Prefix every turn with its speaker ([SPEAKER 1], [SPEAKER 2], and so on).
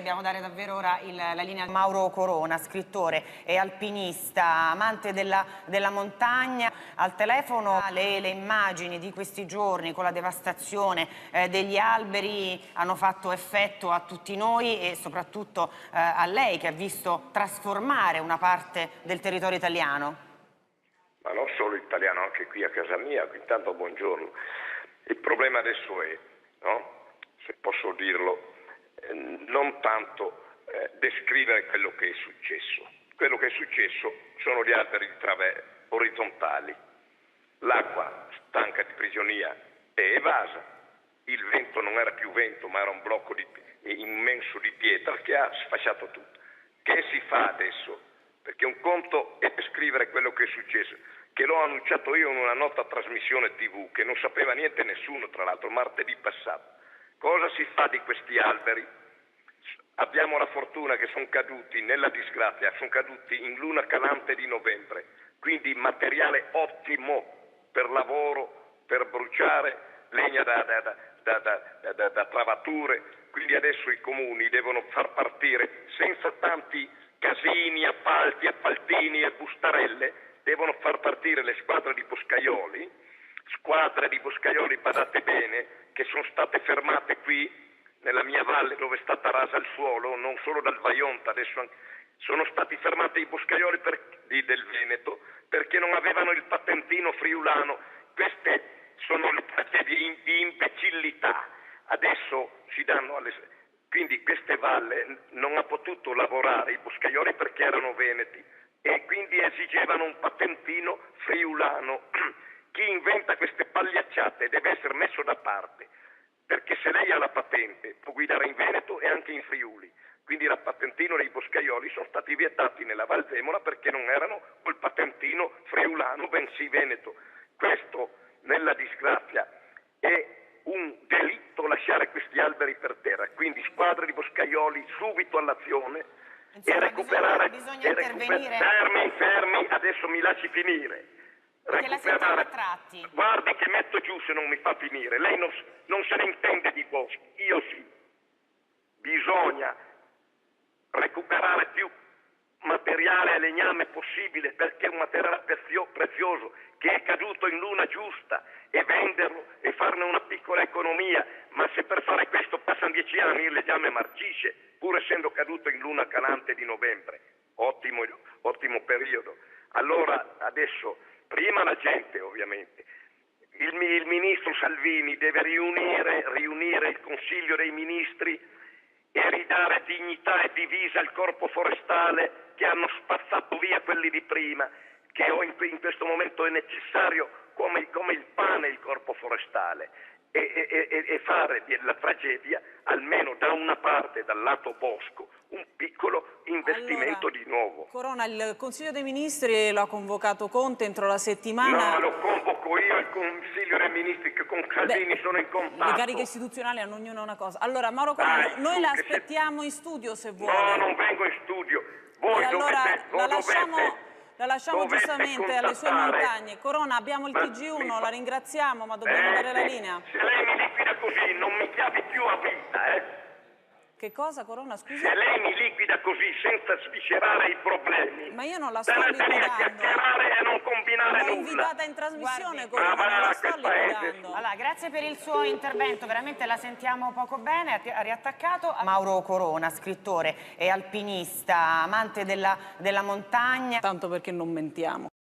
[SPEAKER 1] Dobbiamo dare davvero ora la linea a Mauro Corona, scrittore e alpinista, amante della montagna. Al telefono le immagini di questi giorni con la devastazione degli alberi hanno fatto effetto a tutti noi e soprattutto a lei, che ha visto trasformare una parte del territorio italiano.
[SPEAKER 2] Ma non solo italiano, anche qui a casa mia. Intanto buongiorno. Il problema adesso è, no? Se posso dirlo, non tanto descrivere quello che è successo. Quello che è successo sono gli alberi orizzontali. L'acqua, stanca di prigionia, è evasa. Il vento non era più vento, ma era un blocco immenso di pietra che ha sfasciato tutto. Che si fa adesso? Perché un conto è descrivere quello che è successo, che l'ho annunciato io in una nota trasmissione TV, che non sapeva niente nessuno, tra l'altro, martedì passato. Cosa si fa di questi alberi? Abbiamo la fortuna che sono caduti nella disgrazia, sono caduti in luna calante di novembre, quindi materiale ottimo per lavoro, per bruciare legna da travature. Quindi adesso i comuni devono far partire, senza tanti casini, appalti, appaltini e bustarelle, devono far partire le squadre di boscaioli, badate bene, che sono state fermate qui nella mia valle dove è stata rasa il suolo, non solo dal Vajont, adesso sono stati fermati i boscaioli del Veneto perché non avevano il patentino friulano. Queste sono le tragedie di imbecillità. Adesso si danno quindi queste valle non ha potuto lavorare i boscaioli perché erano veneti e quindi esigevano un patentino friulano. Chi inventa queste pagliacciate deve essere messo da parte, perché se lei ha la patente può guidare in Veneto e anche in Friuli. Quindi il patentino dei boscaioli sono stati vietati nella Val d'Emola perché non erano col patentino friulano, bensì veneto. Questo, nella disgrazia, è un delitto lasciare questi alberi per terra. Quindi squadre di boscaioli subito all'azione.
[SPEAKER 1] Insomma,
[SPEAKER 2] e recuperare.
[SPEAKER 1] bisogna intervenire.
[SPEAKER 2] Fermi, adesso mi lasci finire.
[SPEAKER 1] Perché la sentiamo a tratti.
[SPEAKER 2] Guardi che metto giù se non mi fa finire. Lei non se ne intende di boschi, io sì. Bisogna recuperare più materiale e legname possibile, perché è un materiale prezioso che è caduto in luna giusta, e venderlo e farne una piccola economia. Ma se per fare questo passano 10 anni il legname marcisce, pur essendo caduto in luna calante di novembre. Ottimo periodo. Allora adesso, prima la gente ovviamente, il ministro Salvini deve riunire il Consiglio dei Ministri e ridare dignità e divisa al corpo forestale, che hanno spazzato via quelli di prima, che in questo momento è necessario come il pane il corpo forestale, e fare della tragedia, almeno da una parte, dal lato bosco, un piccolo investimento. Allora, di nuovo.
[SPEAKER 3] Corona, il Consiglio dei Ministri lo ha convocato Conte entro la settimana.
[SPEAKER 2] No, lo convoco io il Consiglio dei Ministri, che con Salvini sono in contatto.
[SPEAKER 3] Le cariche istituzionali hanno ognuno una cosa. Allora, Mauro Corona, noi la aspettiamo in studio se vuole.
[SPEAKER 2] No, non vengo in studio. Voi
[SPEAKER 3] e allora la lasciamo giustamente
[SPEAKER 2] contattare.
[SPEAKER 3] alle sue montagne. Corona, abbiamo il TG1, la ringraziamo, ma dobbiamo dare la linea.
[SPEAKER 2] Se lei mi liquida così, non mi chiami più a vita,
[SPEAKER 3] Che cosa, Corona, scusi?
[SPEAKER 2] Se lei mi liquida così, senza sviscerare i problemi,
[SPEAKER 3] ma io non la sto liquidando.
[SPEAKER 2] Chiacchierare e non combinare nulla.
[SPEAKER 3] L'ho invitata in trasmissione, Corona,
[SPEAKER 2] non
[SPEAKER 3] la sto liquidando.
[SPEAKER 1] Allora, grazie per il suo intervento, veramente la sentiamo poco bene, ha riattaccato. Mauro Corona, scrittore e alpinista, amante della montagna.
[SPEAKER 3] Tanto perché non mentiamo.